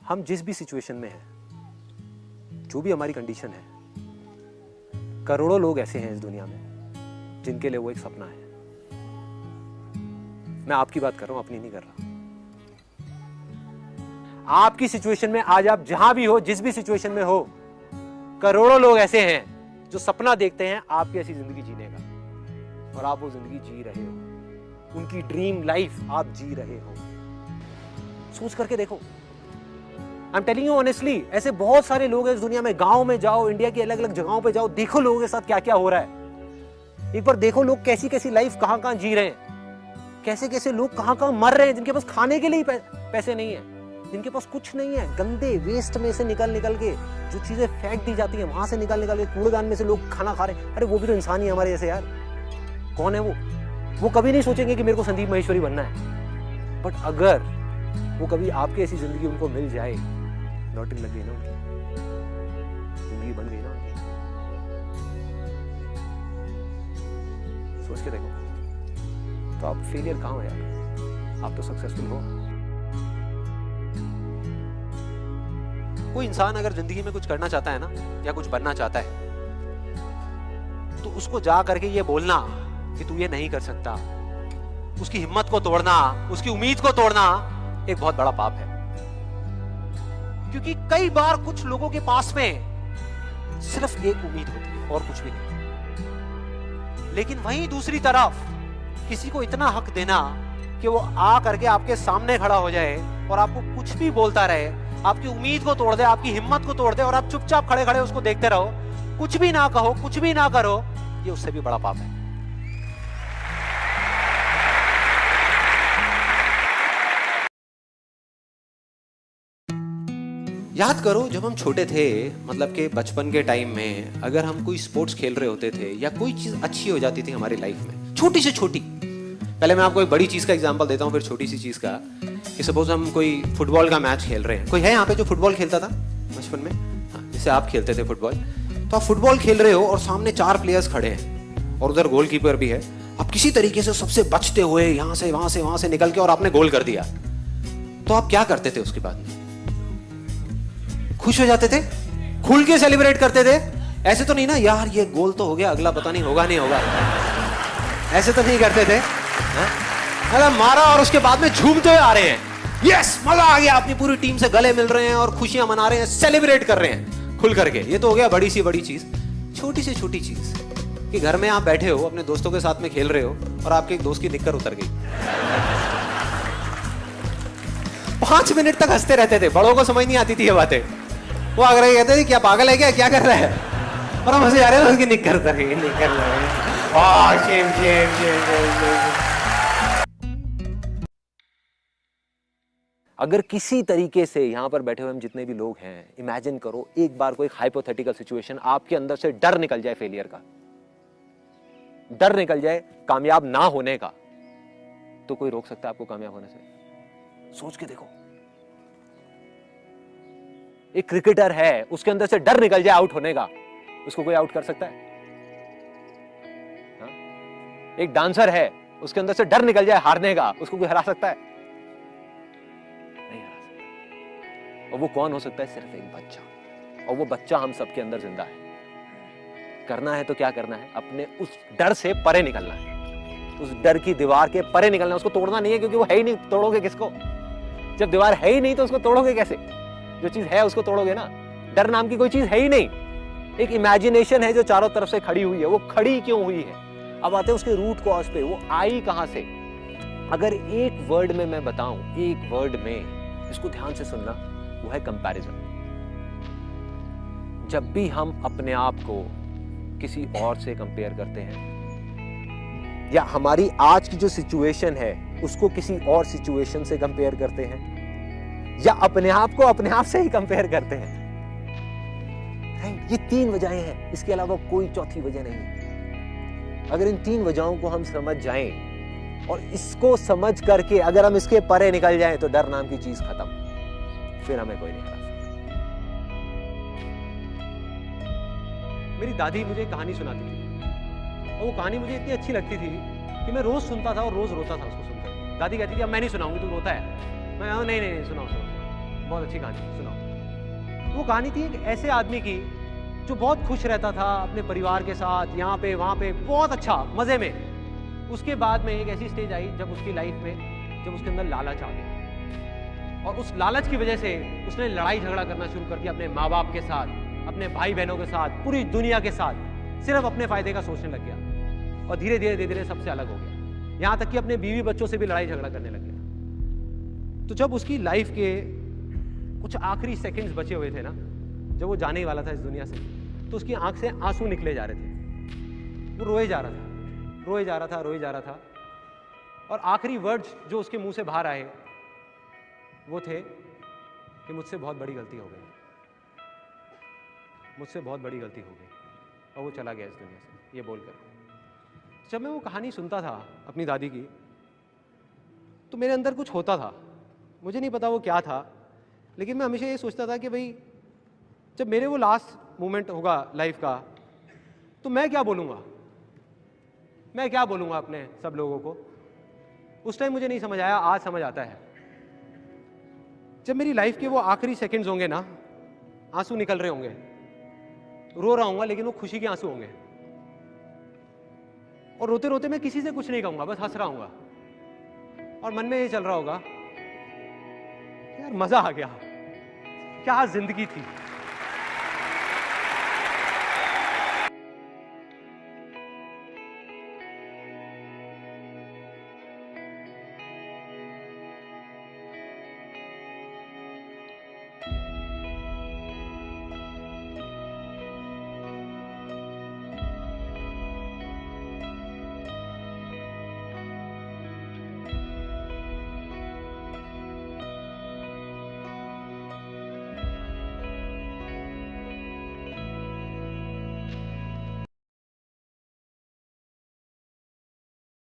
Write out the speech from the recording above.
हम जिस भी सिचुएशन में हैं, जो भी हमारी कंडीशन है, करोड़ों लोग ऐसे हैं इस दुनिया में जिनके लिए वो एक सपना है। मैं आपकी बात कर रहा हूं, अपनी नहीं कर रहा। आपकी सिचुएशन में आज आप जहां भी हो, जिस भी सिचुएशन में हो, करोड़ों लोग ऐसे हैं जो सपना देखते हैं आपकी ऐसी जिंदगी जीने का, और आप वो जिंदगी जी रहे हो। उनकी ड्रीम लाइफ आप जी रहे हो। सोच करके देखो। I am telling you honestly, ऐसे बहुत सारे लोग हैं इस दुनिया में। गांव में जाओ, इंडिया की अलग अलग जगहों पे जाओ, देखो लोगों के साथ क्या क्या हो रहा है। एक बार देखो लोग कैसी कैसी लाइफ कहां कहां जी रहे हैं, कैसे कैसे लोग कहां कहां मर रहे हैं, जिनके पास खाने के लिए पैसे नहीं है, जिनके पास कुछ नहीं है। गंदे वेस्ट में से निकल निकल के जो चीजें फेंक दी जाती हैं, वहां से निकल निकल के कूड़ेदान में से लोग खाना खा रहे हैं। अरे वो भी तो इंसान ही हमारे जैसे यार। कौन है वो कभी नहीं सोचेंगे कि मेरे को संदीप महेश्वरी बनना है। बट अगर वो कभी आपकी ऐसी जिंदगी उनको मिल जाए, लॉटरी लग गई ना उनकी, जिंदगी बन गई ना उनकी। सोच के देखो। तो आप फेलियर कहां हो यार, आप तो सक्सेसफुल हो। कोई इंसान अगर जिंदगी में कुछ करना चाहता है ना, या कुछ बनना चाहता है, तो उसको जा करके ये बोलना कि तू ये नहीं कर सकता, उसकी हिम्मत को तोड़ना, उसकी उम्मीद को तोड़ना एक बहुत बड़ा पाप है। क्योंकि कई बार कुछ लोगों के पास में सिर्फ एक उम्मीद होती है और कुछ भी नहीं। लेकिन वहीं दूसरी तरफ किसी को इतना हक देना कि वो आ करके आपके सामने खड़ा हो जाए और आपको कुछ भी बोलता रहे, आपकी उम्मीद को तोड़ दे, आपकी हिम्मत को तोड़ दे, और आप चुपचाप खड़े खड़े उसको देखते रहो, कुछ भी ना कहो, कुछ भी ना करो, ये उससे भी बड़ा पाप है। याद करो जब हम छोटे थे, मतलब कि बचपन के टाइम में अगर हम कोई स्पोर्ट्स खेल रहे होते थे या कोई चीज अच्छी हो जाती थी हमारी लाइफ में, छोटी से छोटी। पहले मैं आपको एक बड़ी चीज का एग्जांपल देता हूँ, फिर छोटी सी चीज का। कि सपोज हम कोई फुटबॉल का मैच खेल रहे हैं। कोई है यहाँ पे जो फुटबॉल खेलता था बचपन में? हाँ, जैसे आप खेलते थे फुटबॉल। तो आप फुटबॉल खेल रहे हो और सामने 4 प्लेयर्स खड़े हैं और उधर गोलकीपर भी है। आप किसी तरीके से सबसे बचते हुए यहाँ से वहां से निकल के और आपने गोल कर दिया। तो आप क्या करते थे उसके बाद में? खुश हो जाते थे, खुल के सेलिब्रेट करते थे। ऐसे तो नहीं ना यार ये गोल तो हो गया, अगला पता नहीं होगा नहीं होगा, ऐसे तो नहीं करते थे। अरे मारा और उसके बाद में झूमते हुए आ रहे हैं, यस मजा आ गया, अपनी पूरी टीम से गले मिल रहे हैं और खुशियां मना रहे हैं, सेलिब्रेट कर रहे हैं खुल करके। ये तो हो गया बड़ी सी बड़ी चीज। छोटी से छोटी चीज कि घर में आप बैठे हो, अपने दोस्तों के साथ में खेल रहे हो और आपके एक दोस्त की निक्कर उतर गई। 5 मिनट तक हंसते रहते थे, बड़ों को समझ नहीं आती थी ये बातें। वो आगे कहते थे क्या पागल है क्या कर रहा है, और हम हंसे जा रहे हैं, उसकी निक्कर उतर गई, निक्कर शेम शेम शेम। अगर किसी तरीके से यहां पर बैठे हुए हम जितने भी लोग हैं, इमेजिन करो एक बार कोई हाइपोथेटिकल सिचुएशन, आपके अंदर से डर निकल जाए, फेलियर का डर निकल जाए, कामयाब ना होने का, तो कोई रोक सकता है आपको कामयाब होने से? सोच के देखो। एक क्रिकेटर है, उसके अंदर से डर निकल जाए आउट होने का, उसको कोई आउट कर सकता है? हा? एक डांसर है, उसके अंदर से डर निकल जाए हारने का, उसको कोई हरा सकता है? नहीं हरा सकता। और वो कौन हो सकता है? सिर्फ एक बच्चा। और वो बच्चा हम सबके अंदर जिंदा है। करना है तो क्या करना है? अपने उस डर से परे निकलना है, उस डर की दीवार के परे निकलना है। उसको तोड़ना नहीं है, क्योंकि वो है ही नहीं, तोड़ोगे किसको? जब दीवार है ही नहीं तो उसको तोड़ोगे कैसे? जो चीज है उसको तोड़ोगे ना। डर नाम की कोई चीज है ही नहीं, एक इमेजिनेशन है जो चारों तरफ से खड़ी हुई है। वो खड़ी क्यों हुई है? अब आते हैं उसके रूट कॉज पे, वो आई कहां से? अगर एक वर्ड में मैं बताऊं, एक वर्ड में, इसको ध्यान से सुनना, वो है कंपैरिजन। जब भी हम अपने आप को किसी और से कंपेयर करते हैं, या हमारी आज की जो सिचुएशन है उसको किसी और सिचुएशन से कंपेयर करते हैं, या अपने आप को अपने आप से ही कंपेयर करते हैं, ये 3 वजहें हैं, इसके अलावा कोई चौथी वजह नहीं है। अगर इन 3 वजहों को हम समझ जाएं और इसको समझ करके अगर हम इसके परे निकल जाएं, तो डर नाम की चीज खत्म, फिर हमें कोई नहीं हरा सकता। मेरी दादी मुझे एक कहानी सुनाती थी, और वो कहानी मुझे इतनी अच्छी लगती थी कि मैं रोज सुनता था और रोज रोता था उसको सुनकर। दादी कहती थी अब मैं नहीं सुनाऊंगी, तू रोता है। मैं नहीं सुनाओ सुनाओ। बहुत अच्छी कहानी, सुनाओ। वो कहानी थी एक ऐसे आदमी की जो बहुत खुश रहता था अपने परिवार के साथ, यहाँ पे वहाँ पे, बहुत अच्छा मजे में। उसके बाद में एक ऐसी स्टेज आई जब उसकी लाइफ में, जब उसके अंदर लालच आ गया, और उस लालच की वजह से उसने लड़ाई झगड़ा करना शुरू कर दिया अपने माँ बाप के साथ, अपने भाई बहनों के साथ, पूरी दुनिया के साथ, सिर्फ अपने फायदे का सोचने लग गया, और धीरे धीरे धीरे सबसे अलग हो गया, यहाँ तक कि अपने बीवी बच्चों से भी लड़ाई झगड़ा करने लग गया। तो जब उसकी लाइफ के कुछ आखिरी सेकंड्स बचे हुए थे ना, जब वो जाने ही वाला था इस दुनिया से, तो उसकी आंख से आंसू निकले जा रहे थे। वो रोए जा रहा था, रोए जा रहा था, रोए जा रहा था, और आखिरी वर्ड्स जो उसके मुंह से बाहर आए वो थे कि मुझसे बहुत बड़ी गलती हो गई, मुझसे बहुत बड़ी गलती हो गई, और वो चला गया इस दुनिया से ये बोलकर। जब मैं वो कहानी सुनता था अपनी दादी की, तो मेरे अंदर कुछ होता था, मुझे नहीं पता वो क्या था, लेकिन मैं हमेशा ये सोचता था कि भाई जब मेरे वो लास्ट मोमेंट होगा लाइफ का, तो मैं क्या बोलूँगा, मैं क्या बोलूँगा अपने सब लोगों को। उस टाइम मुझे नहीं समझ आया, आज समझ आता है। जब मेरी लाइफ के वो आखिरी सेकंड्स होंगे ना, आंसू निकल रहे होंगे, रो रहा हूँगा, लेकिन वो खुशी के आंसू होंगे, और रोते रोते मैं किसी से कुछ नहीं कहूँगा, बस हंस रहा हूँगा, और मन में ये चल रहा होगा यार मजा आ गया, क्या जिंदगी थी।